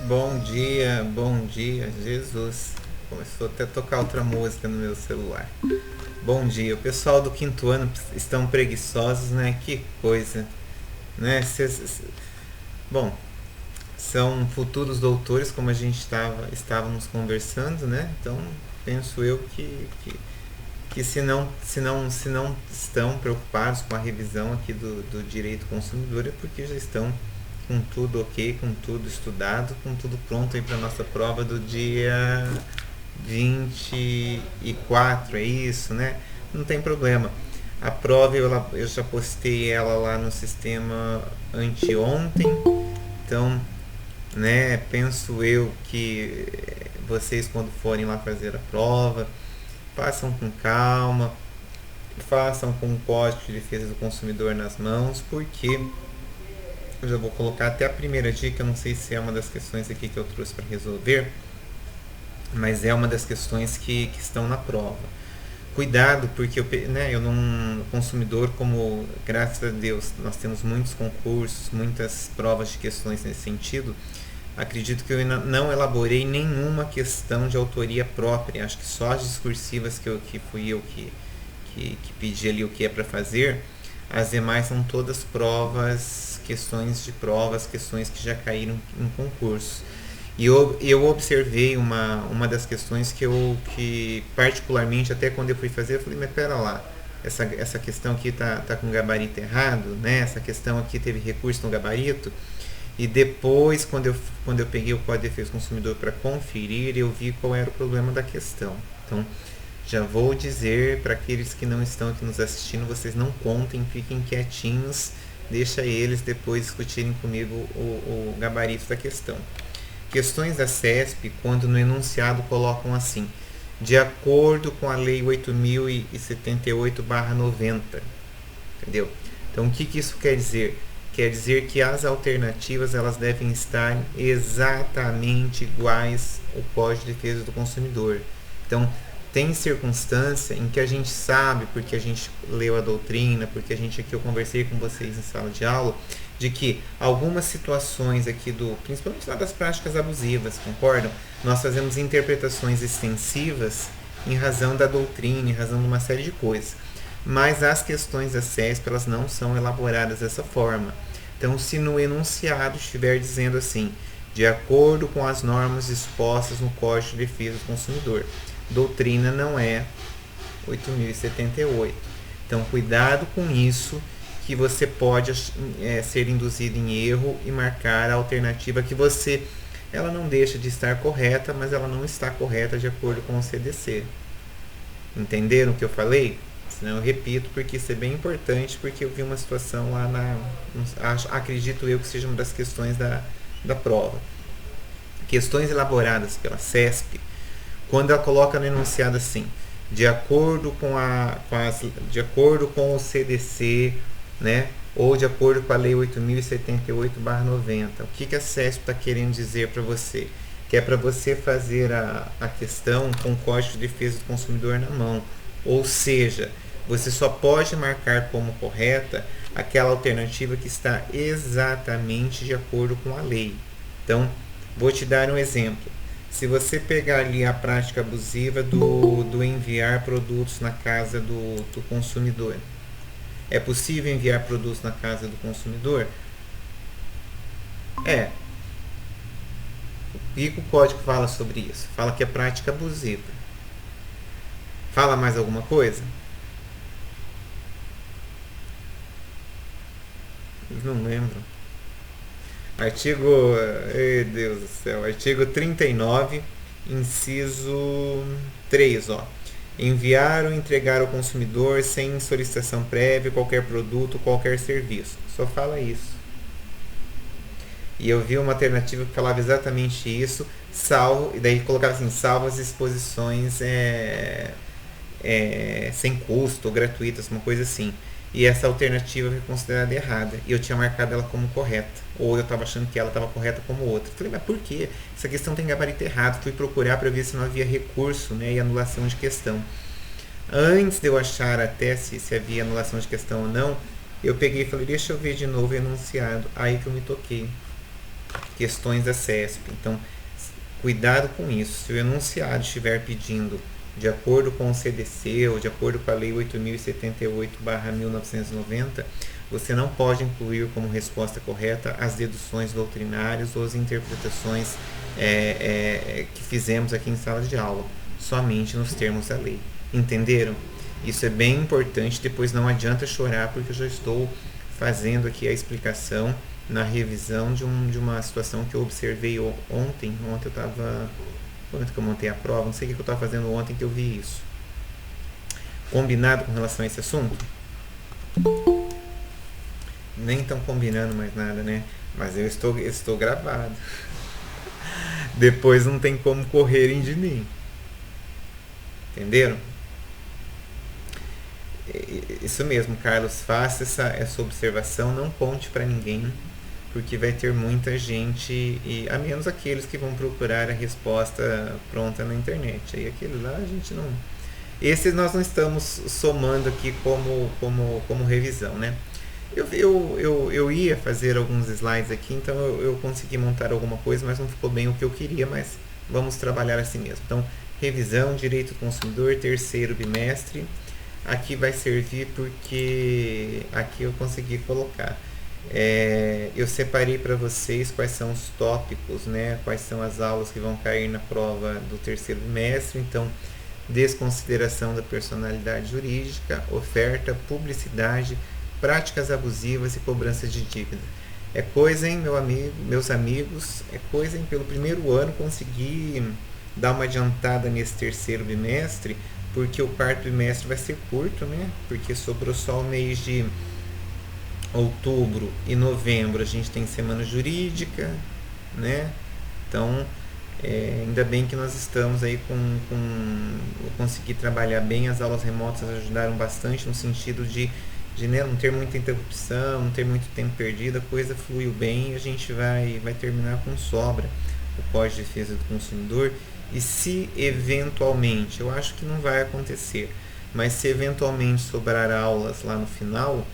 Bom dia, Jesus. Começou até a tocar outra música no meu celular. Bom dia, o pessoal do quinto ano estão preguiçosos, né? Que coisa, né? Bom, são futuros doutores, como a gente estávamos conversando, né? Então, penso eu que se não estão preocupados com a revisão aqui do direito consumidor é porque já estão com tudo ok, com tudo estudado, com tudo pronto aí para nossa prova do dia 24, é isso, né? Não tem problema. A prova eu já postei ela lá no sistema anteontem, então, né, penso eu que vocês quando forem lá fazer a prova, façam com calma, façam com o Código de Defesa do Consumidor nas mãos, porque eu já vou colocar até a primeira dica, eu não sei se é uma das questões aqui que eu trouxe para resolver, mas é uma das questões que estão na prova. Cuidado, porque eu não consumidor, como graças a Deus nós temos muitos concursos, muitas provas de questões nesse sentido, acredito que eu não elaborei nenhuma questão de autoria própria. Acho que só as discursivas que fui eu que pedi ali o que é para fazer. As demais são todas provas, questões de provas, questões que já caíram em concurso. E eu observei uma das questões que particularmente, até quando eu fui fazer, eu falei, mas pera lá, essa questão aqui tá com gabarito errado, né? Essa questão aqui teve recurso no gabarito. E depois, quando eu peguei o Código de Defesa do Consumidor para conferir, eu vi qual era o problema da questão. Então, já vou dizer para aqueles que não estão aqui nos assistindo, vocês não contem, fiquem quietinhos, deixa eles depois discutirem comigo o gabarito da questão. Questões da CESP, quando no enunciado colocam assim, de acordo com a Lei 8.078/90, entendeu? Então, o que isso quer dizer? Quer dizer que as alternativas elas devem estar exatamente iguais ao Código de Defesa do Consumidor. Então, tem circunstância em que a gente sabe, porque a gente leu a doutrina, porque eu conversei com vocês em sala de aula, de que algumas situações aqui principalmente lá das práticas abusivas, concordam? Nós fazemos interpretações extensivas em razão da doutrina, em razão de uma série de coisas. Mas as questões da CESP, elas não são elaboradas dessa forma. Então, se no enunciado estiver dizendo assim, de acordo com as normas expostas no Código de Defesa do Consumidor, doutrina não é 8.078. Então, cuidado com isso, que você pode ser induzido em erro e marcar a alternativa que ela não deixa de estar correta, mas ela não está correta de acordo com o CDC. Entenderam o que eu falei? Senão eu repito, porque isso é bem importante, porque eu vi uma situação lá acredito eu que seja uma das questões da prova. Questões elaboradas pela CESP, quando ela coloca no enunciado assim, de acordo de acordo com o CDC, né, ou de acordo com a Lei 8.078/90, o que a CESP está querendo dizer para você? Que é para você fazer a questão com o Código de Defesa do Consumidor na mão, ou seja, você só pode marcar como correta aquela alternativa que está exatamente de acordo com a lei. Então, vou te dar um exemplo. Se você pegar ali a prática abusiva do enviar produtos na casa do consumidor, é possível enviar produtos na casa do consumidor? É. E o código fala sobre isso? Fala que é prática abusiva. Fala mais alguma coisa? Não lembro. Artigo, ei Deus do céu, artigo 39, inciso 3, ó. Enviar ou entregar ao consumidor sem solicitação prévia qualquer produto, qualquer serviço. Só fala isso. E eu vi uma alternativa que falava exatamente isso, salvo, e daí colocava assim, salvo as exposições sem custo, ou gratuitas, uma coisa assim. E essa alternativa foi considerada errada. E eu tinha marcado ela como correta. Ou eu estava achando que ela estava correta como outra. Falei, mas por quê? Essa questão tem gabarito errado. Fui procurar para ver se não havia recurso, né, e anulação de questão. Antes de eu achar até se havia anulação de questão ou não, eu peguei e falei, deixa eu ver de novo o enunciado. Aí que eu me toquei. questões da CESP. Então, cuidado com isso. Se o enunciado estiver pedindo de acordo com o CDC ou de acordo com a Lei 8.078/1990, você não pode incluir como resposta correta as deduções doutrinárias ou as interpretações que fizemos aqui em sala de aula, somente nos termos da lei. Entenderam? Isso é bem importante. Depois não adianta chorar, porque eu já estou fazendo aqui a explicação na revisão de uma situação que eu observei ontem. Ontem eu estava... Quando que eu montei a prova? Não sei o que eu estava fazendo ontem que eu vi isso. Combinado com relação a esse assunto? Nem estão combinando mais nada, né? Mas eu estou gravado. Depois não tem como correrem de mim. Entenderam? Isso mesmo, Carlos. Faça essa observação. Não conte para ninguém, porque vai ter muita gente, e a menos aqueles que vão procurar a resposta pronta na internet. Aí aquele lá a gente não... Esses nós não estamos somando aqui como revisão, né? Eu ia fazer alguns slides aqui, então eu consegui montar alguma coisa, mas não ficou bem o que eu queria, mas vamos trabalhar assim mesmo. Então, revisão, direito do consumidor, terceiro bimestre. Aqui vai servir porque aqui eu consegui colocar. Eu separei para vocês quais são os tópicos, né? Quais são as aulas que vão cair na prova do terceiro bimestre. Então, desconsideração da personalidade jurídica, oferta, publicidade, práticas abusivas e cobrança de dívida. É coisa, hein, meus amigos, é coisa, hein, pelo primeiro ano conseguir dar uma adiantada nesse terceiro bimestre, porque o quarto bimestre vai ser curto, né? Porque sobrou só o mês de outubro e novembro, a gente tem semana jurídica, né? Então, ainda bem que nós estamos aí conseguir trabalhar bem. As aulas remotas ajudaram bastante no sentido de né, não ter muita interrupção, não ter muito tempo perdido, a coisa fluiu bem e a gente vai terminar com sobra o Código de Defesa do Consumidor. E se eventualmente, eu acho que não vai acontecer, mas se eventualmente sobrar aulas lá no final,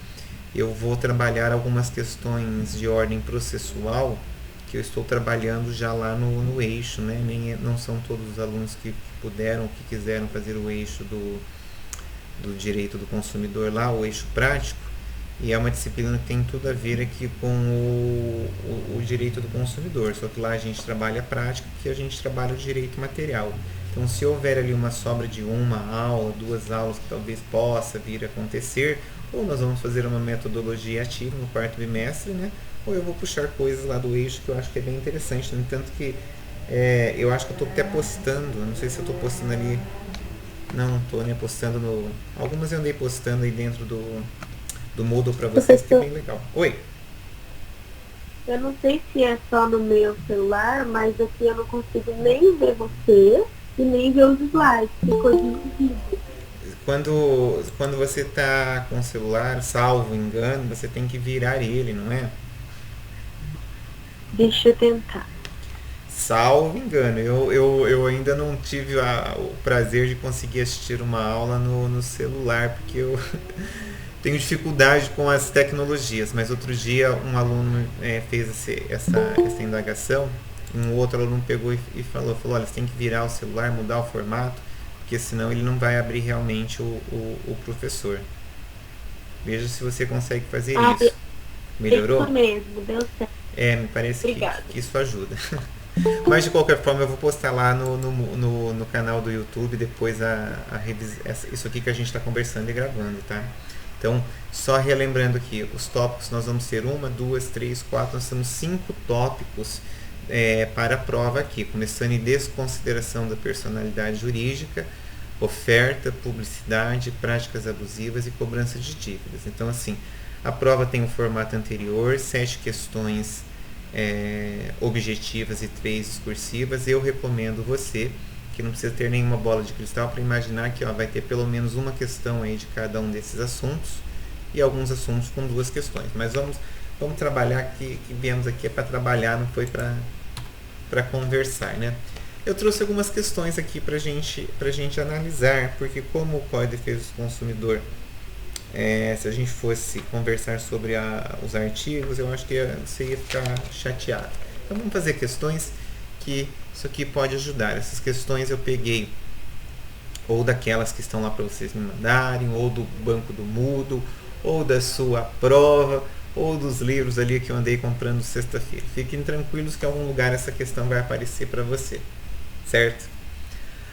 eu vou trabalhar algumas questões de ordem processual que eu estou trabalhando já lá no eixo, né? Não são todos os alunos que puderam, que quiseram fazer o eixo do direito do consumidor lá, o eixo prático, e é uma disciplina que tem tudo a ver aqui com o direito do consumidor, só que lá a gente trabalha a prática, que a gente trabalha o direito material. Então, se houver ali uma sobra de uma aula, 2 aulas que talvez possa vir a acontecer, ou nós vamos fazer uma metodologia ativa no quarto bimestre, né? Ou eu vou puxar coisas lá do eixo que eu acho que é bem interessante. No entanto que eu acho que eu estou até postando, não sei se eu estou postando ali, não estou, né, postando no... Algumas eu andei postando aí dentro do Moodle para vocês, que é bem legal. Oi? Eu não sei se é só no meu celular, mas aqui eu não consigo nem ver você e nem ver os slides, ficou dividido. Quando você está com o celular, salvo engano, você tem que virar ele, não é? Deixa eu tentar. Salvo engano, eu ainda não tive o prazer de conseguir assistir uma aula no celular, porque eu tenho dificuldade com as tecnologias. Mas outro dia um aluno fez essa indagação, e um outro aluno pegou e falou, olha, você tem que virar o celular, mudar o formato, porque senão ele não vai abrir realmente o professor. Veja se você consegue fazer isso. Melhorou? Isso mesmo, deu certo. Me parece que isso ajuda. Mas de qualquer forma eu vou postar lá no canal do YouTube depois isso aqui que a gente está conversando e gravando, tá? Então, só relembrando aqui, os tópicos nós vamos ter 1, 2, 3, 4, nós temos 5 tópicos para a prova aqui, começando em desconsideração da personalidade jurídica, oferta, publicidade, práticas abusivas e cobrança de dívidas. Então, assim, a prova tem o formato anterior, 7 questões objetivas e 3 discursivas. Eu recomendo você, que não precisa ter nenhuma bola de cristal, para imaginar que vai ter pelo menos uma questão aí de cada um desses assuntos, e alguns assuntos com 2 questões. Mas vamos trabalhar, que viemos aqui para trabalhar, não foi para conversar, né? Eu trouxe algumas questões aqui para gente analisar, porque como o Código de Defesa do Consumidor, se a gente fosse conversar sobre os artigos, eu acho que você ia ficar chateado. Então vamos fazer questões que isso aqui pode ajudar. Essas questões eu peguei ou daquelas que estão lá para vocês me mandarem, ou do banco do Moodle, ou da sua prova, ou dos livros ali que eu andei comprando sexta-feira. Fiquem tranquilos que em algum lugar essa questão vai aparecer para você, certo?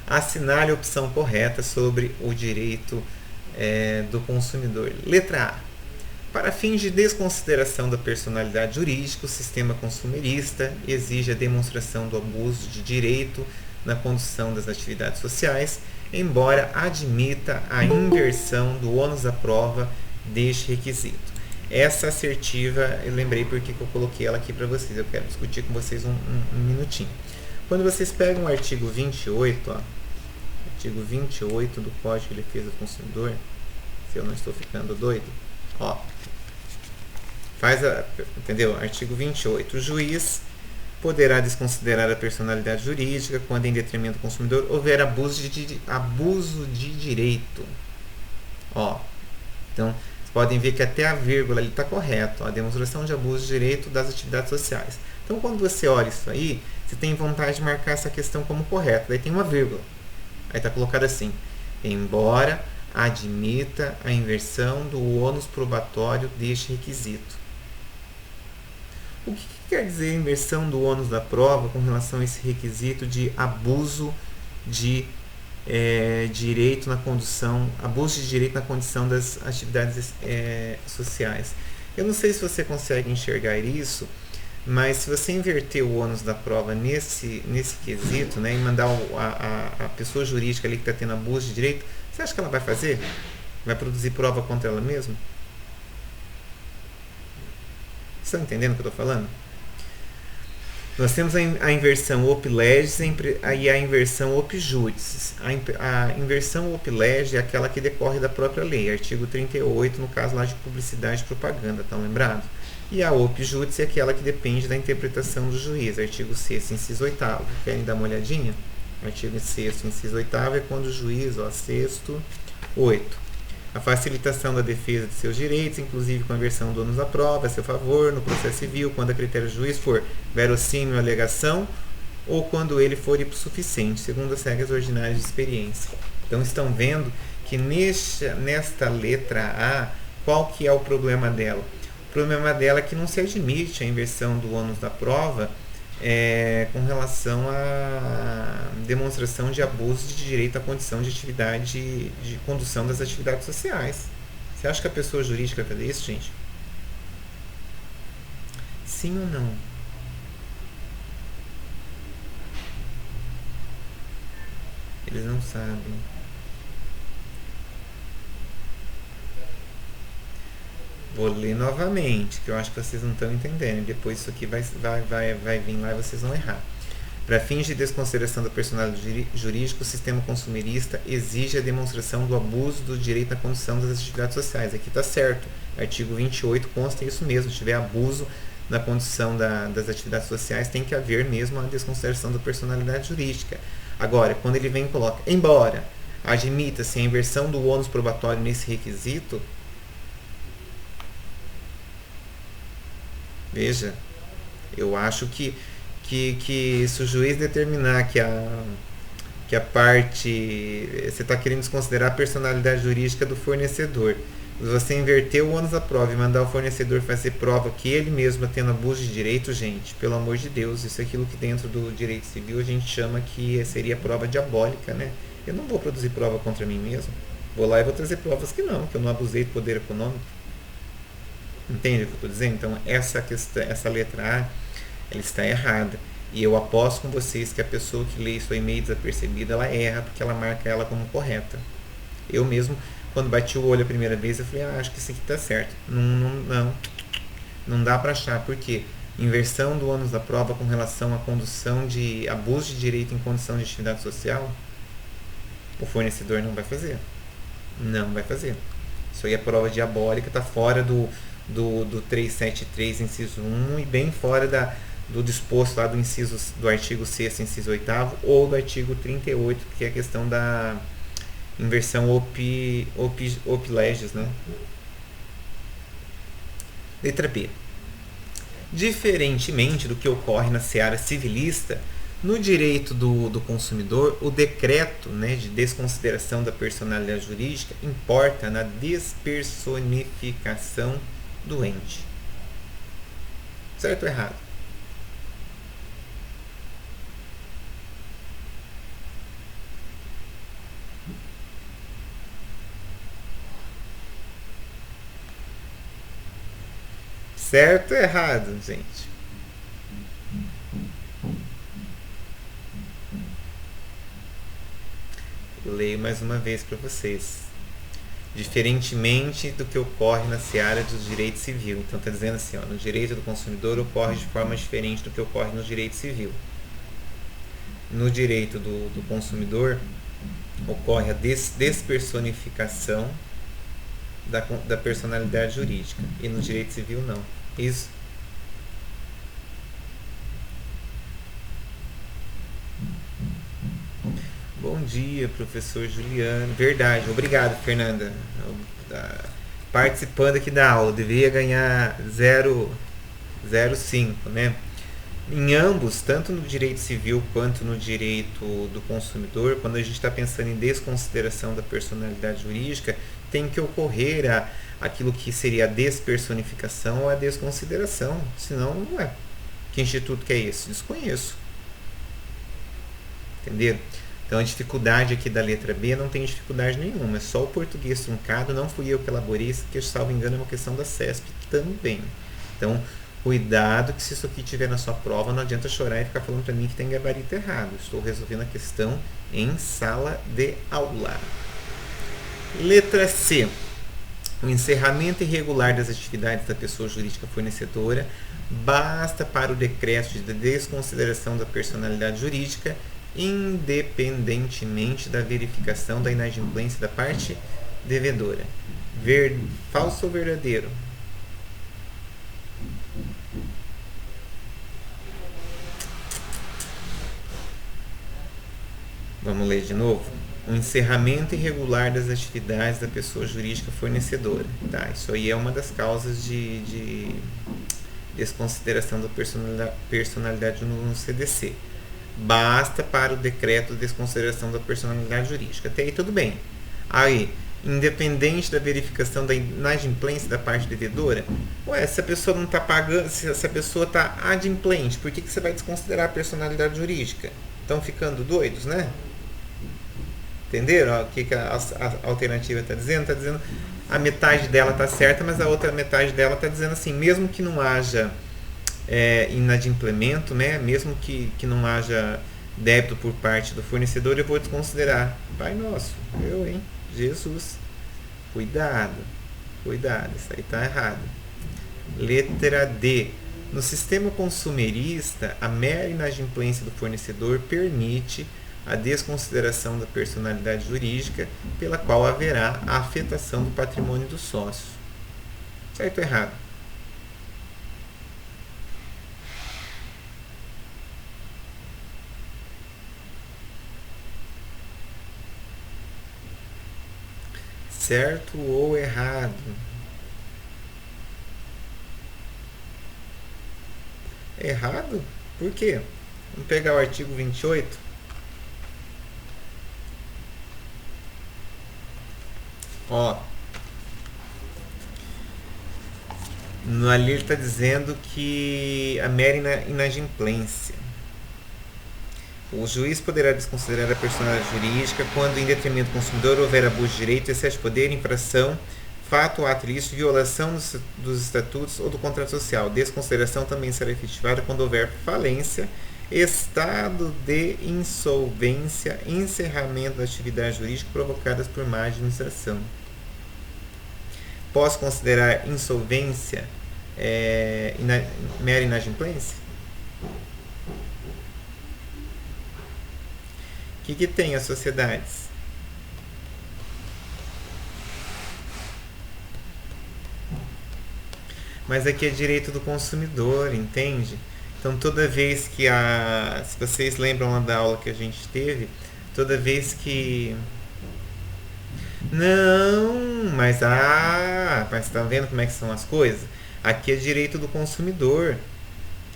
Assinale a opção correta sobre o direito do consumidor. Letra A. Para fins de desconsideração da personalidade jurídica, o sistema consumerista exige a demonstração do abuso de direito na condução das atividades sociais, embora admita a inversão do ônus da prova deste requisito. Essa assertiva, eu lembrei porque que eu coloquei ela aqui para vocês. Eu quero discutir com vocês um minutinho. Quando vocês pegam o artigo 28, artigo 28 do Código de Defesa do Consumidor, se eu não estou ficando doido, entendeu? Artigo 28. O juiz poderá desconsiderar a personalidade jurídica quando, em detrimento do consumidor, houver abuso de direito. Então, vocês podem ver que até a vírgula ali está correto. A demonstração de abuso de direito das atividades sociais. Então, quando você olha isso aí, você tem vontade de marcar essa questão como correta. Daí tem uma vírgula. Aí está colocado assim: embora admita a inversão do ônus probatório deste requisito. O que quer dizer inversão do ônus da prova com relação a esse requisito de abuso de direito na condução, abuso de direito na condição das atividades sociais? Eu não sei se você consegue enxergar isso, mas se você inverter o ônus da prova nesse quesito, né, e mandar a pessoa jurídica ali que está tendo abuso de direito, você acha que ela vai fazer? Vai produzir prova contra ela mesma? Estão entendendo o que eu estou falando? Nós temos a inversão op legis e a inversão op judicis. A inversão op legis é aquela que decorre da própria lei, artigo 38, no caso lá de publicidade e propaganda, estão lembrados? E a op judicis é aquela que depende da interpretação do juiz, artigo 6º, inciso 8º. Querem dar uma olhadinha? Artigo 6º, inciso 8º é quando o juiz, 6º, 8. A facilitação da defesa de seus direitos, inclusive com a inversão do ônus da prova a seu favor, no processo civil, quando a critério do juiz for verossímil a alegação ou quando ele for hipossuficiente, segundo as regras ordinárias de experiência. Então, estão vendo que nesta letra A, qual que é o problema dela? O problema dela é que não se admite a inversão do ônus da prova com relação à demonstração de abuso de direito à condição de atividade de condução das atividades sociais. Você acha que a pessoa jurídica vai fazer isso, gente? Sim ou não? Eles não sabem. Vou ler novamente, que eu acho que vocês não estão entendendo. Depois isso aqui vai vir lá e vocês vão errar. Para fins de desconsideração da personalidade jurídica, o sistema consumerista exige a demonstração do abuso do direito na condução das atividades sociais. Aqui está certo. Artigo 28 consta isso mesmo. Se tiver abuso na condução das atividades sociais, tem que haver mesmo a desconsideração da personalidade jurídica. Agora, quando ele vem e coloca, embora admita-se a inversão do ônus probatório nesse requisito, veja, eu acho que se o juiz determinar que a parte, você está querendo desconsiderar a personalidade jurídica do fornecedor, você inverter o ônus da prova e mandar o fornecedor fazer prova que ele mesmo está tendo abuso de direito, gente, pelo amor de Deus, isso é aquilo que dentro do direito civil a gente chama que seria prova diabólica, né? Eu não vou produzir prova contra mim mesmo, vou lá e vou trazer provas que eu não abusei do poder econômico. Entende o que eu estou dizendo? Então, essa letra A, ela está errada. E eu aposto com vocês que a pessoa que lê isso aí meio desapercebida, ela erra porque ela marca ela como correta. Eu mesmo, quando bati o olho a primeira vez, eu falei, acho que isso aqui está certo. Não dá para achar, porque inversão do ônus da prova com relação à condução de abuso de direito em condição de atividade social, o fornecedor não vai fazer. Não vai fazer. Isso aí é prova diabólica, está fora do 373, inciso 1, e bem fora do disposto lá do artigo 6º, inciso 8º, ou do artigo 38, que é a questão da inversão op legis, né? Letra B. Diferentemente do que ocorre na seara civilista, no direito do consumidor, o decreto, né, de desconsideração da personalidade jurídica importa na despersonificação do ente. Certo ou errado? Certo ou errado, gente? Eu leio mais uma vez para vocês. Diferentemente do que ocorre na seara do direito civil. Então está dizendo assim, ó, no direito do consumidor ocorre de forma diferente do que ocorre no direito civil. No direito do consumidor ocorre a despersonificação da personalidade jurídica, e no direito civil não. Isso. Bom dia, professor Juliano. Verdade, obrigado, Fernanda. Participando aqui da aula, deveria ganhar 0,05, né? Em ambos, tanto no direito civil quanto no direito do consumidor, quando a gente está pensando em desconsideração da personalidade jurídica, tem que ocorrer aquilo que seria a despersonificação ou a desconsideração. Senão, não é. Que instituto que é esse? Desconheço. Entenderam? Então a dificuldade aqui da letra B não tem dificuldade nenhuma, é só o português truncado, não fui eu que elaborei isso, que, salvo engano, é uma questão da CESP também. Então, cuidado que se isso aqui estiver na sua prova, não adianta chorar e ficar falando para mim que tem gabarito errado. Estou resolvendo a questão em sala de aula. Letra C. O encerramento irregular das atividades da pessoa jurídica fornecedora basta para o decreto de desconsideração da personalidade jurídica, independentemente da verificação da inadimplência da parte devedora. Falso ou verdadeiro? Vamos ler de novo. O encerramento irregular das atividades da pessoa jurídica fornecedora. Tá, isso aí é uma das causas de desconsideração da personalidade no CDC. Basta para o decreto de desconsideração da personalidade jurídica. Até aí tudo bem. Aí, independente da verificação da inadimplência da parte devedora, se a pessoa não está pagando, se a pessoa está adimplente, por que você vai desconsiderar a personalidade jurídica? Estão ficando doidos, né? Entenderam o que a alternativa está dizendo? Está dizendo a metade dela está certa, mas a outra metade dela está dizendo assim, mesmo que não haja inadimplemento, né? Mesmo que não haja débito por parte do fornecedor, eu vou desconsiderar. Pai nosso, Jesus, cuidado, isso aí está errado. Letra D. No sistema consumerista, a mera inadimplência do fornecedor permite a desconsideração da personalidade jurídica, pela qual haverá a afetação do patrimônio do sócio. Certo ou errado? Certo ou errado? Errado? Por quê? Vamos pegar o artigo 28. Ali ele está dizendo que a mera inadimplência. O juiz poderá desconsiderar a personalidade jurídica quando, em detrimento do consumidor, houver abuso de direito, excesso de poder, infração, fato ou ato ilícito, violação dos estatutos ou do contrato social. Desconsideração também será efetivada quando houver falência, estado de insolvência, encerramento da atividade jurídica provocadas por má administração. Posso considerar insolvência mera inadimplência? O que tem as sociedades? Mas aqui é direito do consumidor, entende? Então toda vez que se vocês lembram lá da aula que a gente teve, toda vez que mas estão vendo como é que são as coisas? Aqui é direito do consumidor.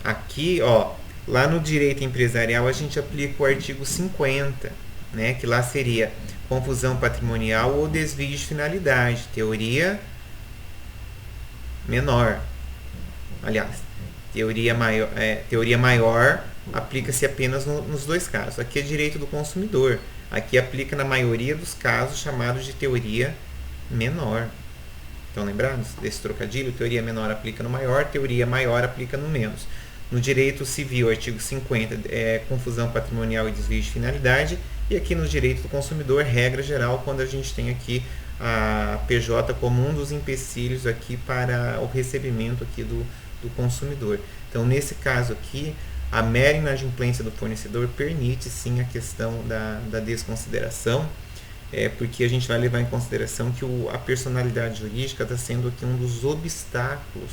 Aqui, ó, lá no direito empresarial a gente aplica o artigo 50, né, que lá seria confusão patrimonial ou desvio de finalidade, teoria menor. Aliás, teoria maior aplica-se apenas nos dois casos. Aqui é direito do consumidor. Aqui aplica na maioria dos casos chamados de teoria menor. Estão lembrados desse trocadilho? Teoria menor aplica no maior, teoria maior aplica no menos. No direito civil, artigo 50, é confusão patrimonial e desvio de finalidade. E aqui no direito do consumidor, regra geral, quando a gente tem aqui a PJ como um dos empecilhos aqui para o recebimento aqui do consumidor. Então, nesse caso aqui, a mera inadimplência do fornecedor permite sim a questão da desconsideração, porque a gente vai levar em consideração que a personalidade jurídica está sendo aqui um dos obstáculos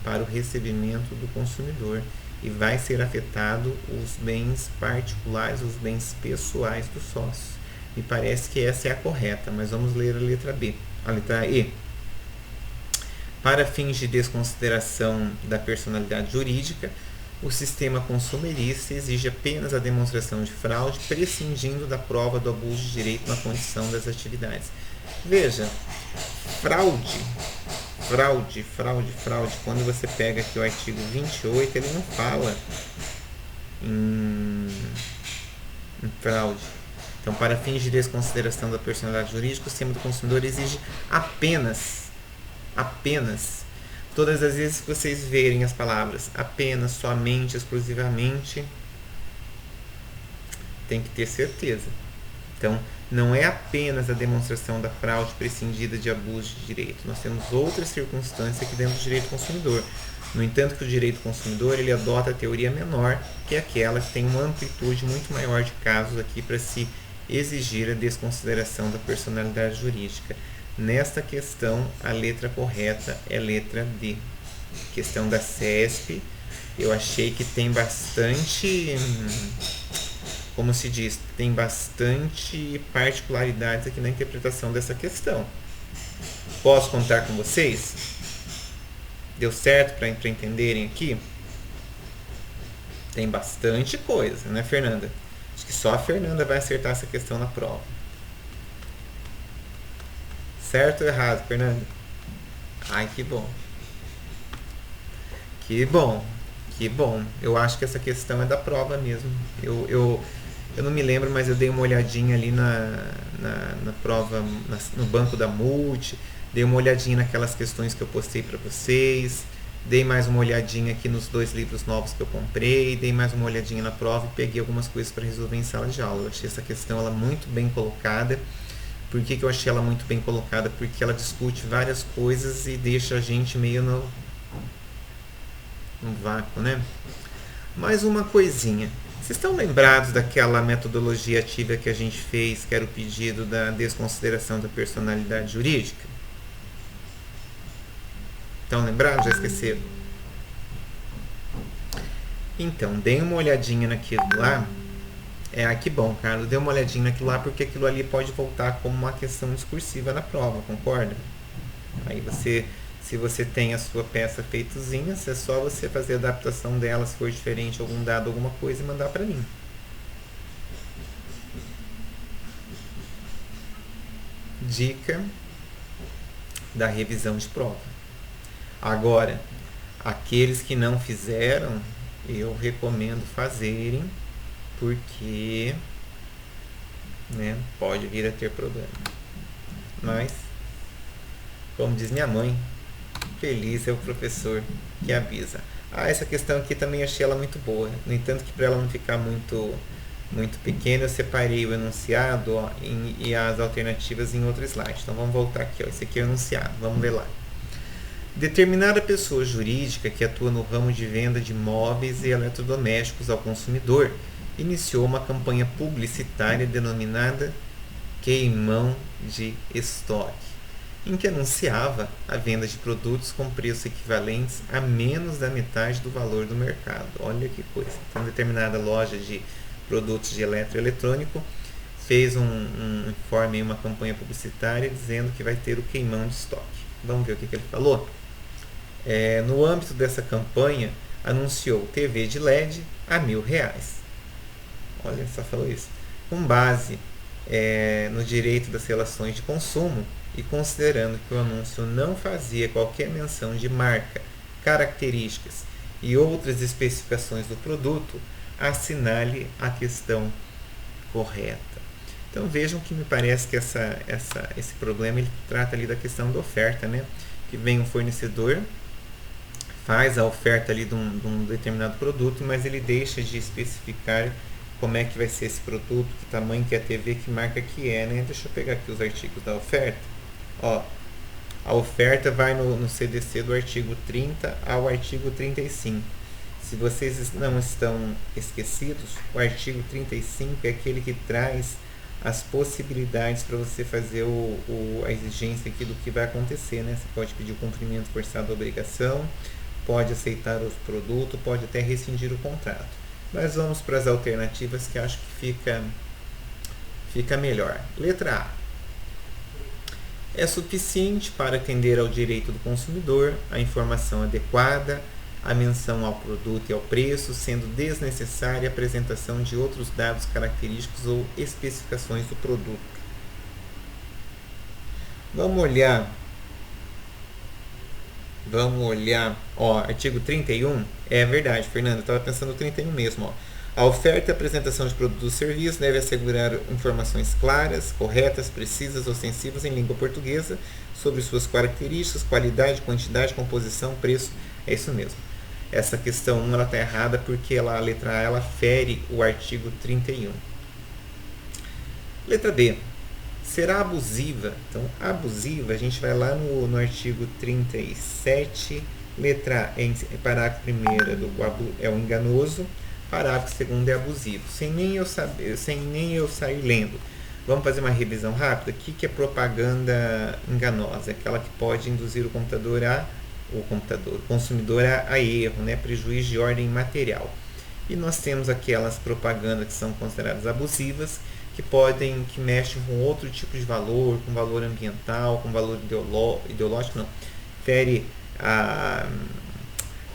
para o recebimento do consumidor e vai ser afetado os bens particulares, os bens pessoais do sócio. Me parece que essa é a correta, mas vamos ler a letra B. A letra E. Para fins de desconsideração da personalidade jurídica, o sistema consumerista exige apenas a demonstração de fraude, prescindindo da prova do abuso de direito na condição das atividades. Veja, fraude, quando você pega aqui o artigo 28, ele não fala em fraude. Então, para fins de desconsideração da personalidade jurídica, o sistema do consumidor exige apenas, todas as vezes que vocês verem as palavras apenas, somente, exclusivamente, tem que ter certeza. Então, não é apenas a demonstração da fraude prescindida de abuso de direito. Nós temos outras circunstâncias aqui dentro do direito do consumidor. No entanto, que o direito do consumidor ele adota a teoria menor, que é aquela que tem uma amplitude muito maior de casos aqui para se exigir a desconsideração da personalidade jurídica. Nesta questão, a letra correta é letra D. Questão da CESP, eu achei que tem bastante, como se diz, tem bastante particularidades aqui na interpretação dessa questão. Posso contar com vocês? Deu certo para entenderem aqui? Tem bastante coisa, né, Fernanda? Acho que só a Fernanda vai acertar essa questão na prova. Certo ou errado, Fernanda? Ai, que bom. Que bom. Que bom. Eu acho que essa questão é da prova mesmo. Eu não me lembro, mas eu dei uma olhadinha ali na prova, no banco da Multi. Dei uma olhadinha naquelas questões que eu postei para vocês. Dei mais uma olhadinha aqui nos 2 livros novos que eu comprei. Dei mais uma olhadinha na prova e peguei algumas coisas para resolver em sala de aula. Eu achei essa questão ela muito bem colocada. Por que eu achei ela muito bem colocada? Porque ela discute várias coisas e deixa a gente meio no vácuo, né? Mais uma coisinha. Vocês estão lembrados daquela metodologia ativa que a gente fez, que era o pedido da desconsideração da personalidade jurídica? Estão lembrados? Já esqueceram? Então, deem uma olhadinha naquilo lá. Que bom, Carlos. Dê uma olhadinha naquilo lá, porque aquilo ali pode voltar como uma questão discursiva na prova, concorda? Aí você, se você tem a sua peça feitozinha, é só você fazer a adaptação dela, se for diferente algum dado, alguma coisa, e mandar para mim. Dica da revisão de prova. Agora, aqueles que não fizeram, eu recomendo fazerem, porque pode vir a ter problema. Mas, como diz minha mãe, feliz é o professor que avisa. Essa questão aqui também achei ela muito boa. No entanto, que para ela não ficar muito pequena, eu separei o enunciado e as alternativas em outro slide. Então vamos voltar aqui. Esse aqui é o enunciado. Vamos ler lá. Determinada pessoa jurídica que atua no ramo de venda de móveis e eletrodomésticos ao consumidor iniciou uma campanha publicitária denominada Queimão de Estoque, em que anunciava a venda de produtos com preços equivalentes a menos da metade do valor do mercado. Olha que coisa. Então, determinada loja de produtos de eletroeletrônico fez um informe, uma campanha publicitária dizendo que vai ter o queimão de estoque. Vamos ver o que ele falou? No âmbito dessa campanha, anunciou TV de LED a R$ 1.000. Olha, só falou isso. Com base no direito das relações de consumo e considerando que o anúncio não fazia qualquer menção de marca, características e outras especificações do produto, assinale a questão correta. Então vejam que me parece que esse problema ele trata ali da questão da oferta, né? Que vem um fornecedor, faz a oferta ali de um determinado produto, mas ele deixa de especificar como é que vai ser esse produto, que tamanho que é a TV, que marca que é, né? Deixa eu pegar aqui os artigos da oferta. Ó, a oferta vai no CDC do artigo 30 ao artigo 35. Se vocês não estão esquecidos, o artigo 35 é aquele que traz as possibilidades para você fazer a exigência aqui do que vai acontecer, né? Você pode pedir o cumprimento forçado da obrigação, pode aceitar os produtos, pode até rescindir o contrato. Mas vamos para as alternativas que acho que fica melhor. Letra A. É suficiente para atender ao direito do consumidor a informação adequada, a menção ao produto e ao preço, sendo desnecessária a apresentação de outros dados característicos ou especificações do produto. Vamos olhar, ó, artigo 31, é verdade, Fernando, eu estava pensando no 31 mesmo, ó. A oferta e apresentação de produtos ou serviços deve assegurar informações claras, corretas, precisas, ostensivas em língua portuguesa sobre suas características, qualidade, quantidade, composição, preço. É isso mesmo. Essa questão 1 ela está errada porque a letra A ela fere o artigo 31. Letra B. Será abusiva. Então, abusiva, a gente vai lá no artigo 37, letra A, parágrafo 1º é o enganoso, parágrafo 2º é abusivo. Sem nem eu sair lendo. Vamos fazer uma revisão rápida. O que é propaganda enganosa? Aquela que pode induzir o consumidor a erro, né? Prejuízo de ordem material. E nós temos aquelas propagandas que são consideradas abusivas, que mexem com outro tipo de valor, com valor ambiental, com valor ideológico, não. Fere a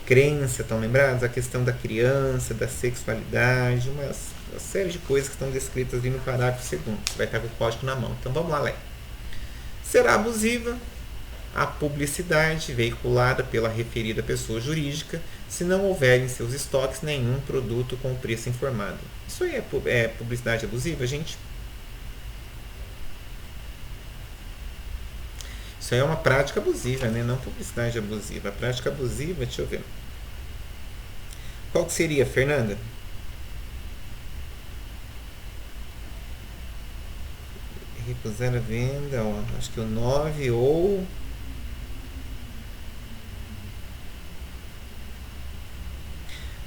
crença, estão lembrados? A questão da criança, da sexualidade, uma série de coisas que estão descritas ali no parágrafo 2º. Você vai estar com o código na mão. Então vamos lá, Lé. Será abusiva a publicidade veiculada pela referida pessoa jurídica se não houver em seus estoques nenhum produto com o preço informado. Isso aí é publicidade abusiva, gente? Isso aí é uma prática abusiva, né? Não publicidade abusiva. A prática abusiva, deixa eu ver. Qual que seria, Fernanda? Recusar a venda, ó, acho que o 9 ou...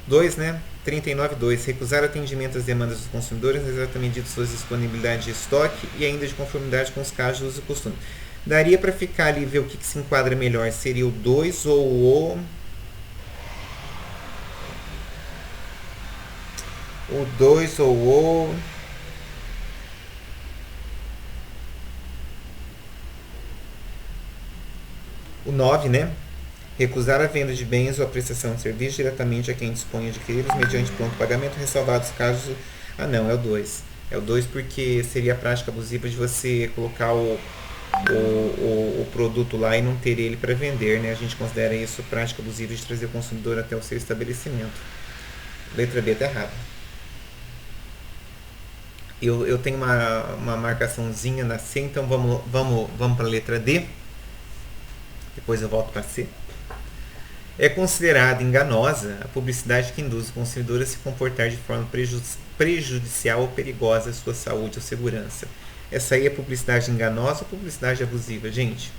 Dois, né? 39.2. Recusar atendimento às demandas dos consumidores, exatamente de suas disponibilidades de estoque e ainda de conformidade com os casos de uso e costume. Daria para ficar ali e ver o que se enquadra melhor. Seria o 2 ou o... O 2 ou o... O 9, né? Recusar a venda de bens ou a prestação de serviços diretamente a quem dispõe de adquiri-los mediante pronto pagamento, ressalvados casos... Ah, não, é o 2. É o 2 porque seria a prática abusiva de você colocar o produto lá e não ter ele para vender, né? A gente considera isso prática abusiva de trazer o consumidor até o seu estabelecimento. Letra B está errada. Eu tenho uma marcaçãozinha na C, então vamos para a letra D. Depois eu volto para C. É considerada enganosa a publicidade que induz o consumidor a se comportar de forma prejudicial ou perigosa à sua saúde ou segurança. Essa aí é publicidade enganosa ou publicidade abusiva, gente?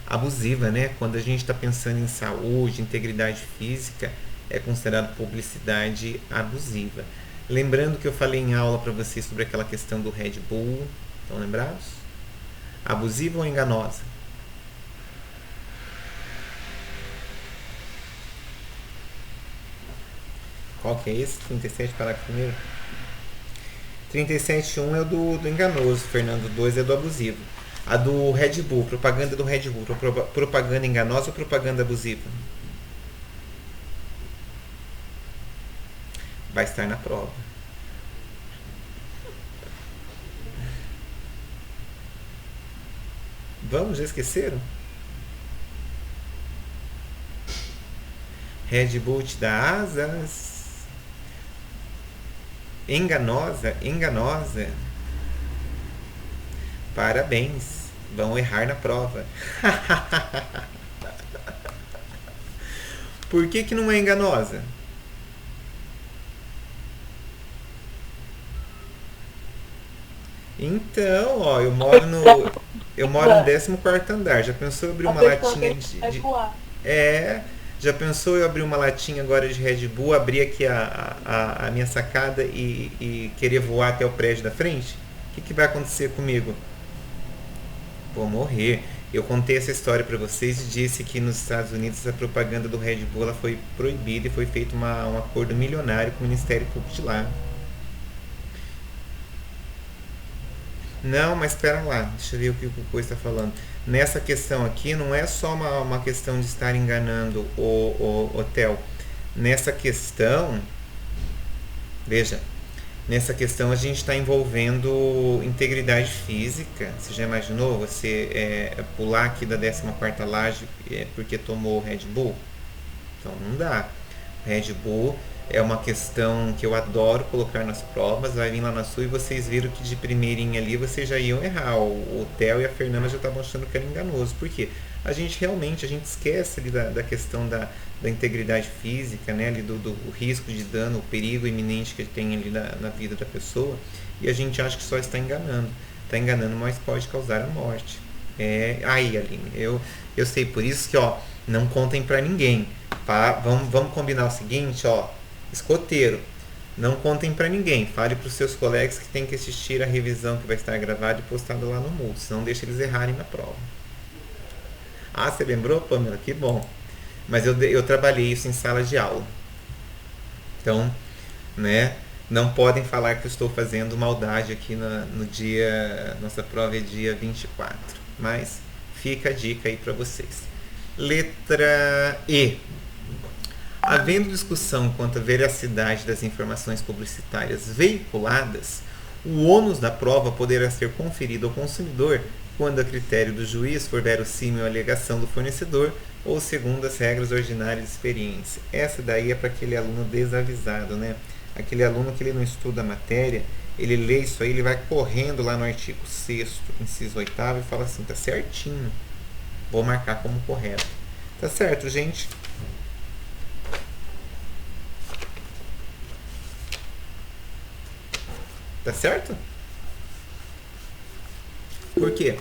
Abusiva, né? Quando a gente está pensando em saúde, integridade física, é considerado publicidade abusiva. Lembrando que eu falei em aula para vocês sobre aquela questão do Red Bull. Estão lembrados? Abusiva ou enganosa? Qual que é esse? 37, parágrafo 1º? 37.1 é o do enganoso, Fernando. 2 é do abusivo. A do Red Bull, propaganda do Red Bull, propaganda enganosa ou propaganda abusiva? Vai estar na prova. Vamos, já esqueceram? Red Bull te dá asas. Enganosa, enganosa. Parabéns, vão errar na prova. Por que que não é enganosa? Então, ó, eu moro no 14º andar. Já pensou em abrir uma latinha de é, já pensou eu abrir uma latinha agora de Red Bull, abrir aqui a minha sacada e querer voar até o prédio da frente? O que vai acontecer comigo? Vou morrer. Eu contei essa história para vocês e disse que nos Estados Unidos a propaganda do Red Bull ela foi proibida e foi feito um acordo milionário com o Ministério Público de lá. Não, mas espera lá, deixa eu ver o que o Cucu está falando. Nessa questão aqui, não é só uma questão de estar enganando o hotel. Nessa questão, veja, nessa questão a gente está envolvendo integridade física. Você já imaginou você pular aqui da 14ª laje porque tomou Red Bull? Então não dá. Red Bull é uma questão que eu adoro colocar nas provas. Vai vir lá na sua e vocês viram que de primeirinha ali vocês já iam errar. O Theo e a Fernanda já estavam achando que era enganoso. Por quê? A gente esquece ali da questão da integridade física, né? Ali do risco de dano, o perigo iminente que tem ali na vida da pessoa. E a gente acha que só está enganando. Está enganando, mas pode causar a morte. Aí, Aline, eu sei, por isso que, ó, não contem pra ninguém. Vamos combinar o seguinte, ó. Escoteiro, não contem pra ninguém. Fale pros seus colegas que tem que assistir a revisão que vai estar gravada e postada lá no Moodle. Senão deixa eles errarem na prova. Ah, você lembrou, Pamela? Que bom. Mas eu trabalhei isso em sala de aula. Então, né? Não podem falar que eu estou fazendo maldade aqui no dia... Nossa prova é dia 24. Mas fica a dica aí pra vocês. Letra E. Havendo discussão quanto à veracidade das informações publicitárias veiculadas, o ônus da prova poderá ser conferido ao consumidor quando a critério do juiz for verossímil a alegação do fornecedor ou segundo as regras ordinárias de experiência. Essa daí é para aquele aluno desavisado, né? Aquele aluno que ele não estuda a matéria, ele lê isso aí, ele vai correndo lá no artigo 6º, inciso 8º e fala assim, tá certinho, vou marcar como correto. Tá certo, gente? Tá certo? Por quê?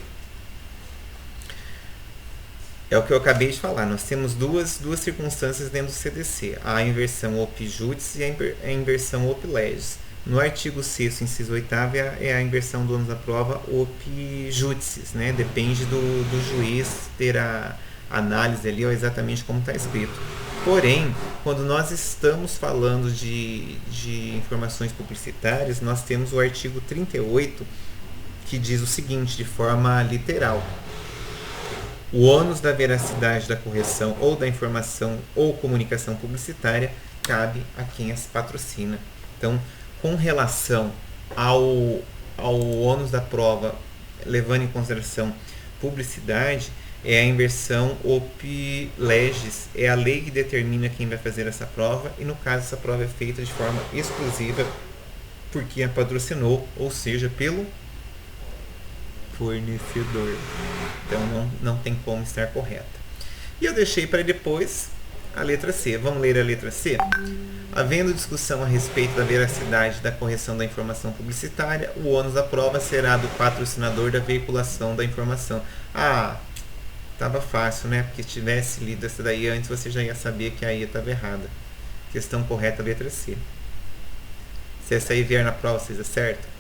É o que eu acabei de falar. Nós temos duas circunstâncias dentro do CDC. A inversão op judice e a inversão op legis. No artigo 6º, inciso 8º, é a inversão do ônus da prova op judicis, né? Depende do juiz ter a análise ali, ó, exatamente como está escrito. Porém, quando nós estamos falando de informações publicitárias, nós temos o artigo 38, que diz o seguinte, de forma literal. O ônus da veracidade da correção ou da informação ou comunicação publicitária cabe a quem as patrocina. Então, com relação ao ônus da prova, levando em consideração publicidade, é a inversão op legis, é a lei que determina quem vai fazer essa prova, e no caso essa prova é feita de forma exclusiva por quem a patrocinou, ou seja, pelo fornecedor. Então não tem como estar correta. E eu deixei para depois a letra C. Vamos ler a letra C? Havendo discussão a respeito da veracidade da correção da informação publicitária, o ônus da prova será do patrocinador da veiculação da informação. Ah, estava fácil, né? Porque se tivesse lido essa daí antes, você já ia saber que aí estava errada. Questão correta, letra C. Se essa aí vier na prova, vocês acertam?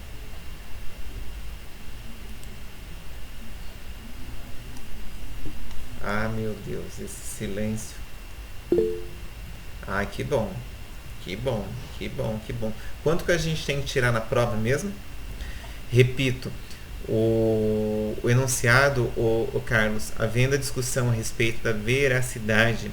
Ah, meu Deus, esse silêncio. Ah, que bom. Que bom, que bom, que bom. Quanto que a gente tem que tirar na prova mesmo? Repito, O enunciado, o Carlos, havendo a discussão a respeito da veracidade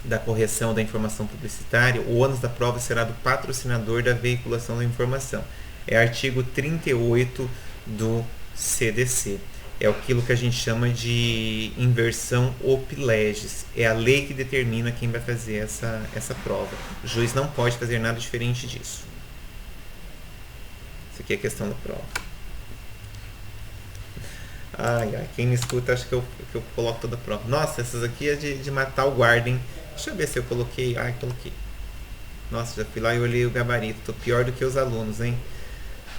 da correção da informação publicitária, o ônus da prova será do patrocinador da veiculação da informação. É artigo 38 do CDC. É aquilo que a gente chama de inversão op legis. É a lei que determina quem vai fazer essa prova. O juiz não pode fazer nada diferente disso. Isso aqui é a questão da prova. Ai, quem me escuta acha que eu coloco toda a prova. Nossa, essas aqui é de matar o guarda, hein? Deixa eu ver se eu coloquei. Coloquei. Nossa, já fui lá e olhei o gabarito. Tô pior do que os alunos, hein?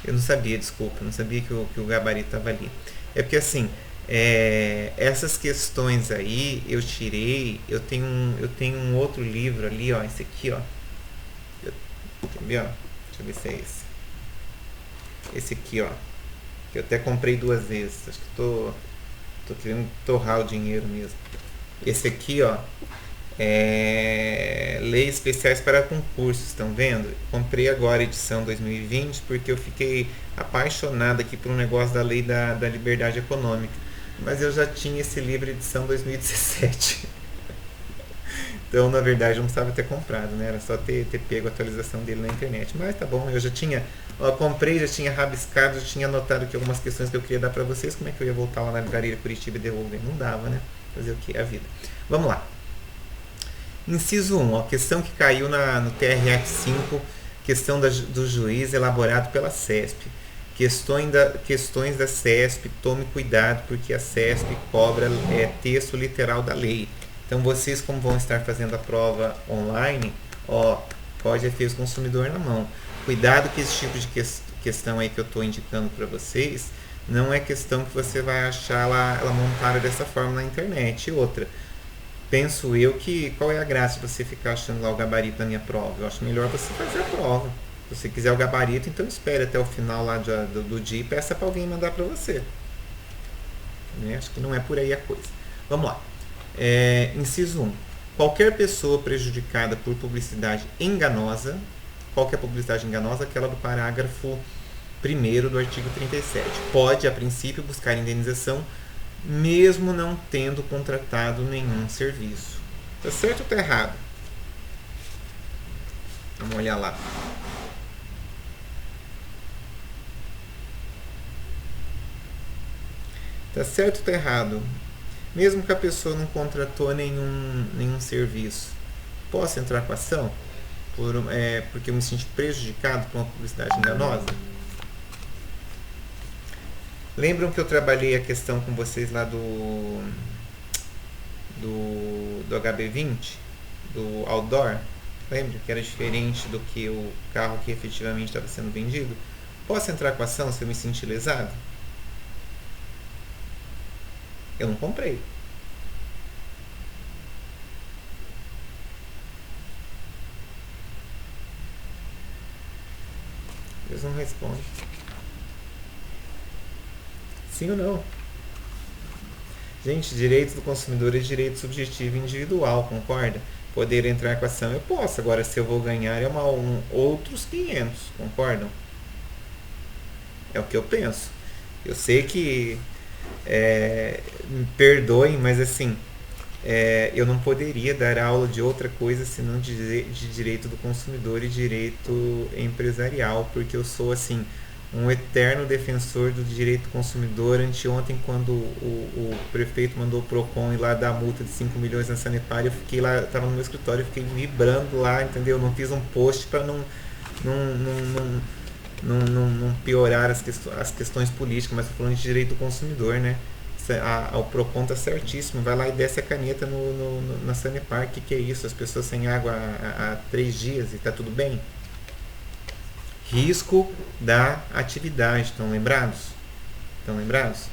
Eu não sabia, desculpa. Não sabia que o gabarito estava ali. É porque assim, essas questões aí eu tirei. Eu tenho um outro livro ali, ó. Esse aqui, ó. Entendeu? Deixa eu ver se é esse. Esse aqui, ó. Que eu até comprei 2 vezes. Acho que tô querendo torrar o dinheiro mesmo. Esse aqui, ó. Leis especiais para concursos, estão vendo? Comprei agora a edição 2020 porque eu fiquei apaixonado aqui por um negócio da lei da liberdade econômica, mas eu já tinha esse livro edição 2017. Então na verdade eu não precisava ter comprado, né? Era só ter pego a atualização dele na internet, mas tá bom, eu já tinha comprei, já tinha rabiscado, já tinha anotado aqui algumas questões que eu queria dar para vocês. Como é que eu ia voltar lá na livraria Curitiba e devolver? Não dava, né? Fazer o que? É a vida. Vamos lá. Inciso 1, questão que caiu no TRF5, questão do juiz elaborado pela CESP. Questões da CESP, tome cuidado, porque a CESP cobra texto literal da lei. Então vocês, como vão estar fazendo a prova online, pode ter o consumidor na mão. Cuidado que esse tipo de questão aí que eu estou indicando para vocês, não é questão que você vai achar ela montada dessa forma na internet. E outra, penso eu que qual é a graça de você ficar achando lá o gabarito da minha prova? Eu acho melhor você fazer a prova. Se você quiser o gabarito, então espere até o final lá do dia e peça para alguém mandar para você. Né? Acho que não é por aí a coisa. Vamos lá. Inciso 1. Qualquer pessoa prejudicada por publicidade enganosa, qual que é a publicidade enganosa? Aquela do parágrafo 1º do artigo 37. Pode, a princípio, buscar indenização mesmo não tendo contratado nenhum serviço. Tá certo ou tá errado? Vamos olhar lá. Tá certo ou tá errado? Mesmo que a pessoa não contratou nenhum serviço, posso entrar com a ação? Porque eu me senti prejudicado por uma publicidade enganosa? Lembram que eu trabalhei a questão com vocês lá do HB20, do outdoor? Lembra que era diferente do que o carro que efetivamente estava sendo vendido? Posso entrar com a ação se eu me sentir lesado? Eu não comprei. Eles não respondem. Sim ou não? Gente, direito do consumidor é direito subjetivo e individual, concorda? Poder entrar com a ação eu posso, agora se eu vou ganhar é outros 500, concordam? É o que eu penso. Eu sei que me perdoem, mas assim, eu não poderia dar aula de outra coisa senão de direito do consumidor e direito empresarial, porque eu sou assim um eterno defensor do direito do consumidor. Anteontem, quando o prefeito mandou o PROCON ir lá dar multa de 5 milhões na Sanepar, eu fiquei lá, estava no meu escritório, eu fiquei vibrando lá, entendeu? Não fiz um post para não piorar as questões políticas, mas estou falando de direito do consumidor, né? O PROCON está certíssimo, vai lá e desce a caneta na Sanepar. Que é isso? As pessoas sem água há 3 dias e está tudo bem? Risco da atividade, estão lembrados? Estão lembrados?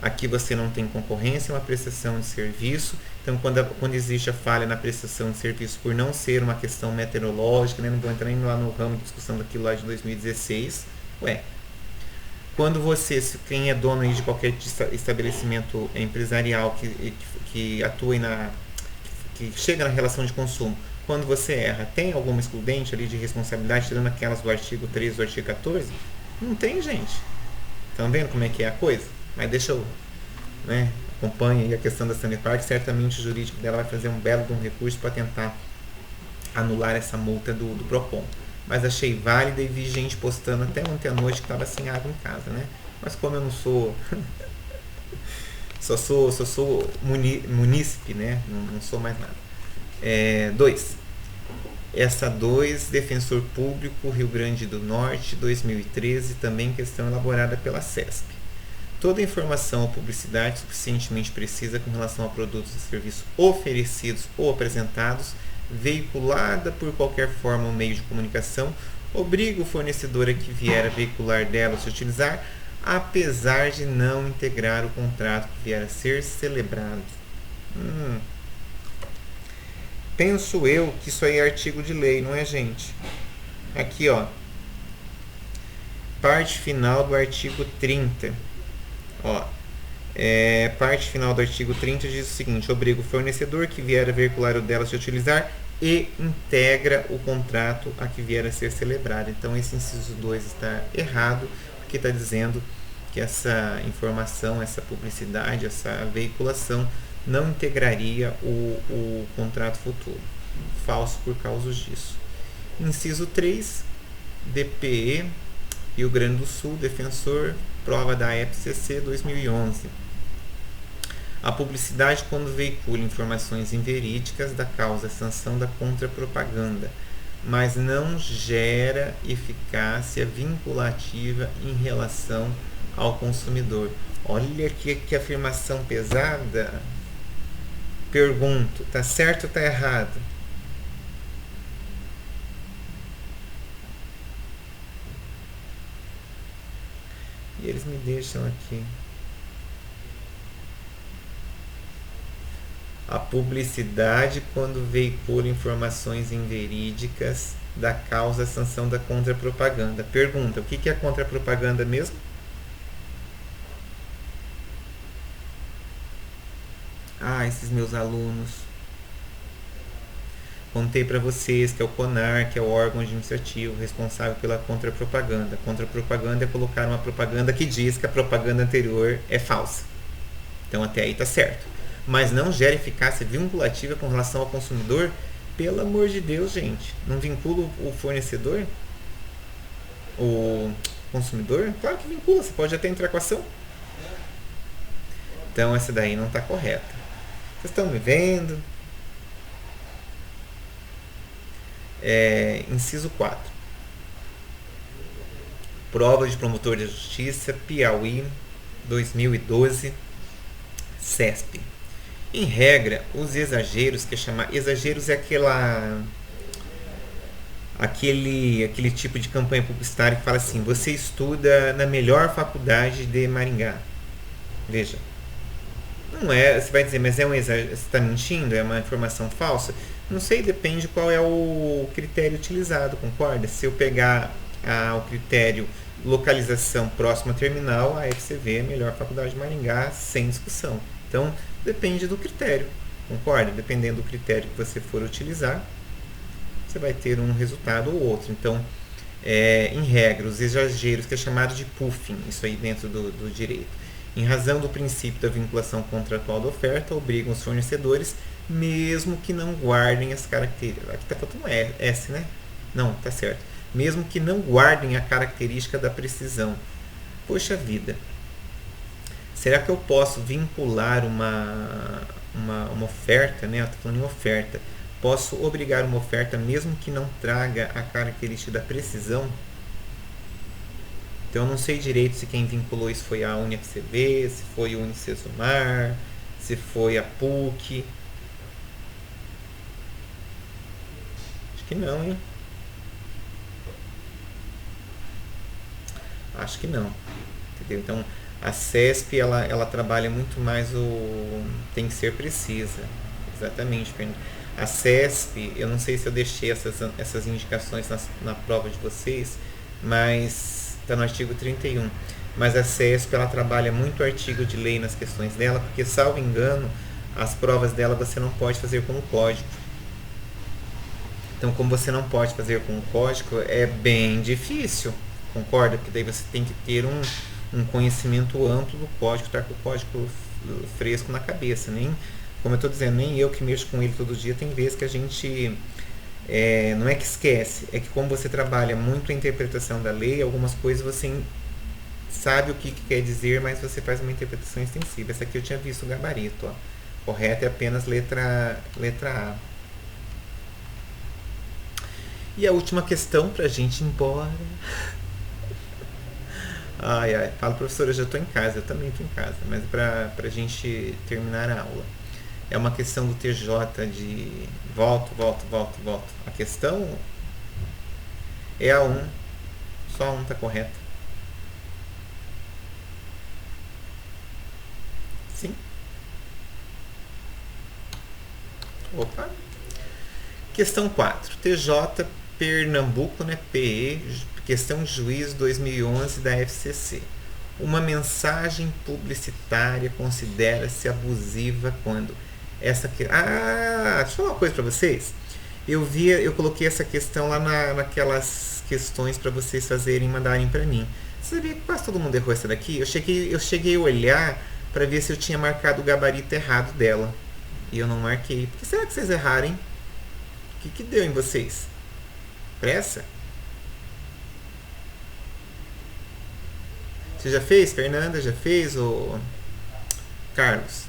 Aqui você não tem concorrência, é uma prestação de serviço. Então, quando existe a falha na prestação de serviço por não ser uma questão meteorológica, né? Não vou entrar nem lá no ramo de discussão daquilo lá de 2016. Quando quem é dono aí de qualquer estabelecimento empresarial que atue que chega na relação de consumo, quando você erra, tem alguma excludente ali de responsabilidade, tirando aquelas do artigo 13 do artigo 14? Não tem, gente. Estão vendo como é que é a coisa? Mas deixa eu, né, acompanhe aí a questão da Sanepar, que certamente o jurídico dela vai fazer um belo de um recurso para tentar anular essa multa do Procon. Mas achei válida e vi gente postando até ontem à noite que estava sem água em casa, né? Mas como eu não sou só sou munícipe, né? Não sou mais nada. 2. Essa 2, Defensor Público, Rio Grande do Norte, 2013, também questão elaborada pela CESP. Toda informação ou publicidade suficientemente precisa com relação a produtos e serviços oferecidos ou apresentados, veiculada por qualquer forma ou meio de comunicação, obriga o fornecedor a que vier a veicular dela ou se utilizar, apesar de não integrar o contrato que vier a ser celebrado. Penso eu que isso aí é artigo de lei, não é, gente? Aqui, ó. Parte final do artigo 30. Ó. Parte final do artigo 30 diz o seguinte: obriga o fornecedor que vier a veicular o dela se utilizar e integra o contrato a que vier a ser celebrado. Então, esse inciso 2 está errado, porque está dizendo que essa informação, essa publicidade, essa veiculação não integraria o contrato futuro. Falso por causa disso. Inciso 3, DPE, Rio Grande do Sul, defensor, prova da EPCC 2011. A publicidade, quando veicula informações inverídicas da causa sanção da contrapropaganda, mas não gera eficácia vinculativa em relação ao consumidor. Olha que afirmação pesada. Pergunto, tá certo ou tá errado? E eles me deixam aqui. A publicidade, quando veicula informações inverídicas da causa sanção da contrapropaganda. Pergunta, o que é contrapropaganda mesmo? Esses meus alunos. Contei para vocês que é o CONAR, que é o órgão administrativo responsável pela contrapropaganda. Contrapropaganda é colocar uma propaganda que diz que a propaganda anterior é falsa. Então até aí tá certo. Mas não gera eficácia vinculativa com relação ao consumidor? Pelo amor de Deus, gente. Não vincula o fornecedor? O consumidor? Claro que vincula, você pode até entrar com a ação. Então essa daí não está correta. Vocês estão me vendo? Inciso 4. Prova de promotor de justiça, Piauí, 2012, CESP. Em regra, os exageros, que é chamar exageros, é aquele tipo de campanha publicitária que fala assim: você estuda na melhor faculdade de Maringá. Veja, não é, você vai dizer, mas é um exagero, você está mentindo, é uma informação falsa? Não sei, depende qual é o critério utilizado, concorda? Se eu pegar o critério localização próxima terminal, a FCV é a melhor faculdade de Maringá, sem discussão. Então, depende do critério, concorda? Dependendo do critério que você for utilizar, você vai ter um resultado ou outro. Então, em regra, os exageros, que é chamado de puffing, isso aí dentro do direito, em razão do princípio da vinculação contratual da oferta, obrigam os fornecedores, mesmo que não guardem as características. Aqui está faltando S, né? Não, está certo. Mesmo que não guardem a característica da precisão. Poxa vida. Será que eu posso vincular uma oferta, né? Eu estou falando em oferta. Posso obrigar uma oferta mesmo que não traga a característica da precisão? Então eu não sei direito se quem vinculou isso foi a UniFCB, se foi o Unicesumar, se foi a PUC. Acho que não, hein? Acho que não. Entendeu? Então a CESP ela trabalha muito mais tem que ser precisa. Exatamente, Fernando. A CESP, eu não sei se eu deixei essas indicações na prova de vocês, mas está no artigo 31. Mas a CESP ela trabalha muito artigo de lei nas questões dela, porque, salvo engano, as provas dela você não pode fazer com o código. Então, como você não pode fazer com o código, é bem difícil, concorda? Porque daí você tem que ter um conhecimento amplo do código, estar com o código fresco na cabeça. Nem, como eu estou dizendo, nem eu que mexo com ele todo dia, tem vezes que a gente não é que esquece, é que como você trabalha muito a interpretação da lei, algumas coisas você sabe o que quer dizer, mas você faz uma interpretação extensiva. Essa aqui eu tinha visto o gabarito, ó. Correto é apenas letra A. E a última questão pra gente ir embora. Ai, falo, professora, eu já estou em casa, eu também estou em casa, mas pra gente terminar a aula. É uma questão do TJ de volto. A questão é a 1, só a 1 está correta. Sim. Opa. Questão 4. TJ Pernambuco, né? PE, questão de juízo 2011 da FCC. Uma mensagem publicitária considera-se abusiva quando essa que... deixa eu falar uma coisa para vocês. Eu coloquei essa questão lá naquelas questões para vocês fazerem, mandarem para mim. Você sabia que quase todo mundo errou essa daqui? Eu cheguei a olhar para ver se eu tinha marcado o gabarito errado dela. E eu não marquei. Por que será que vocês erraram, hein? O que deu em vocês? Pressa? Você já fez, Fernanda? Já fez, ô Carlos?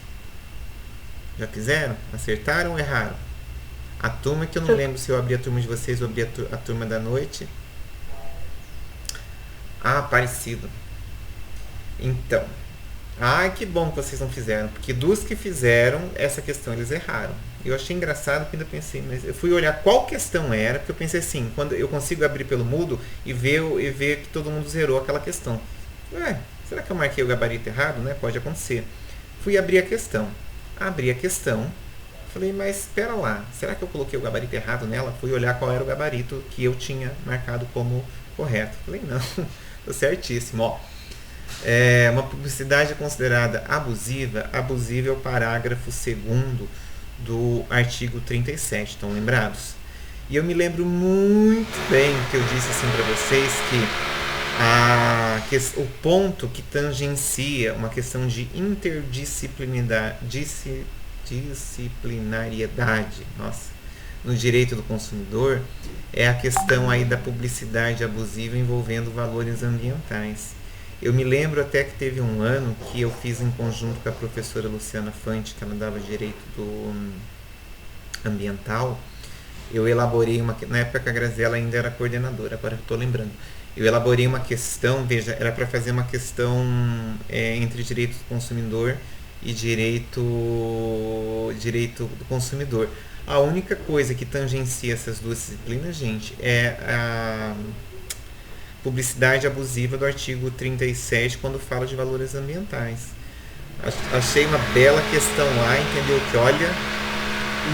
Já fizeram? Acertaram ou erraram? A turma que eu não lembro se eu abri a turma de vocês ou abri a turma da noite. Parecido. Então. Que bom que vocês não fizeram. Porque dos que fizeram, essa questão eles erraram. Eu achei engraçado porque ainda pensei, mas eu fui olhar qual questão era, porque eu pensei assim, quando eu consigo abrir pelo Moodle e ver que todo mundo zerou aquela questão. Será que eu marquei o gabarito errado? Né? Pode acontecer. Fui abrir a questão. Abri a questão. Falei, mas espera lá, será que eu coloquei o gabarito errado nela? Fui olhar qual era o gabarito que eu tinha marcado como correto. Falei, não, tô certíssimo. Ó, uma publicidade considerada abusiva. Abusiva é o parágrafo 2º do artigo 37, estão lembrados? E eu me lembro muito bem que eu disse assim para vocês que o ponto que tangencia uma questão de disciplinariedade, no direito do consumidor é a questão aí da publicidade abusiva envolvendo valores ambientais. Eu me lembro até que teve um ano que eu fiz em conjunto com a professora Luciana Fante, que ela dava direito do ambiental. Eu elaborei na época que a Graziela ainda era coordenadora, agora eu estou lembrando. Eu elaborei uma questão, veja, era para fazer uma questão entre direito do consumidor e direito do consumidor. A única coisa que tangencia essas duas disciplinas, gente, é a publicidade abusiva do artigo 37, quando fala de valores ambientais. Achei uma bela questão lá, entendeu? Que olha,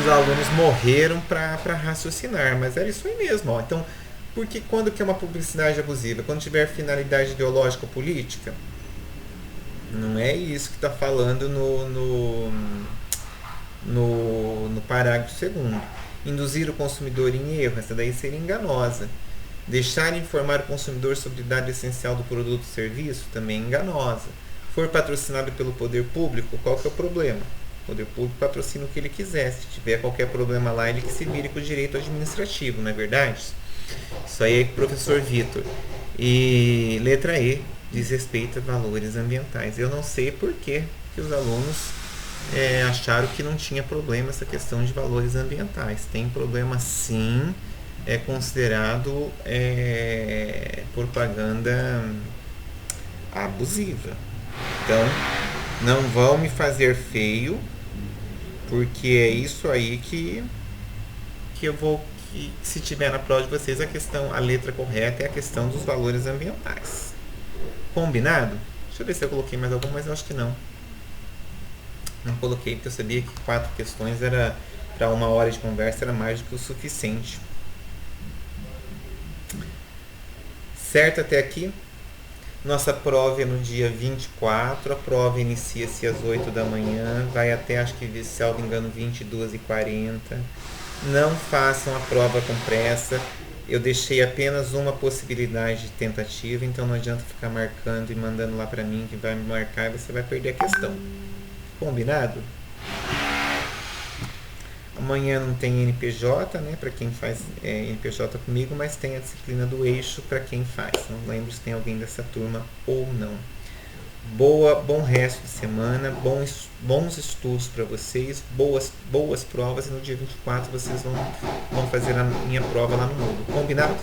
os alunos morreram para raciocinar, mas era isso aí mesmo. Ó. Então, porque quando que é uma publicidade abusiva? Quando tiver finalidade ideológica ou política? Não é isso que está falando no parágrafo 2º. Induzir o consumidor em erro, essa daí seria enganosa. Deixar de informar o consumidor sobre a idade essencial do produto ou serviço, também enganosa. For patrocinado pelo poder público, qual que é o problema? O poder público patrocina o que ele quiser. Se tiver qualquer problema lá, ele que se vire com o direito administrativo, não é verdade? Isso aí é com o professor Vitor. E letra E, diz respeito a valores ambientais. Eu não sei por que os alunos acharam que não tinha problema essa questão de valores ambientais. Tem problema sim, é considerado propaganda abusiva. Então, não vão me fazer feio, porque é isso aí que eu vou... E se tiver na prova de vocês a letra correta é a questão dos valores ambientais. Combinado? Deixa eu ver se eu coloquei mais alguma, mas eu acho que não. Não coloquei, porque eu sabia que 4 questões era para 1 hora de conversa, era mais do que o suficiente. Certo até aqui? Nossa prova é no dia 24, a prova inicia-se às 8 da manhã, vai até, acho que, se eu não me engano, 22h40. Não façam a prova com pressa, eu deixei apenas uma possibilidade de tentativa, então não adianta ficar marcando e mandando lá para mim que vai me marcar e você vai perder a questão. Combinado? Amanhã não tem NPJ, né, para quem faz NPJ comigo, mas tem a disciplina do eixo para quem faz. Não lembro se tem alguém dessa turma ou não. Bom resto de semana, bons estudos para vocês, boas provas, e no dia 24 vocês vão fazer a minha prova lá no Moodle. Combinado?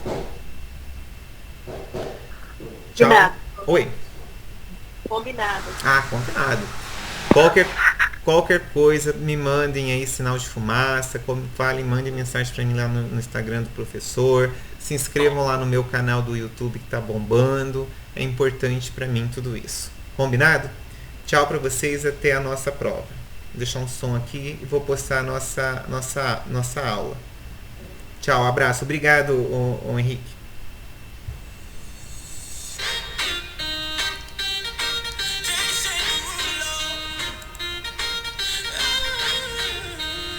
Tchau. Combinado. Oi. Combinado. Combinado. Qualquer coisa, me mandem aí sinal de fumaça, falem, mandem mensagem para mim lá no Instagram do professor, se inscrevam lá no meu canal do YouTube que tá bombando, é importante para mim tudo isso. Combinado? Tchau para vocês, até a nossa prova. Vou deixar um som aqui e vou postar a nossa aula. Tchau, abraço. Obrigado, o Henrique.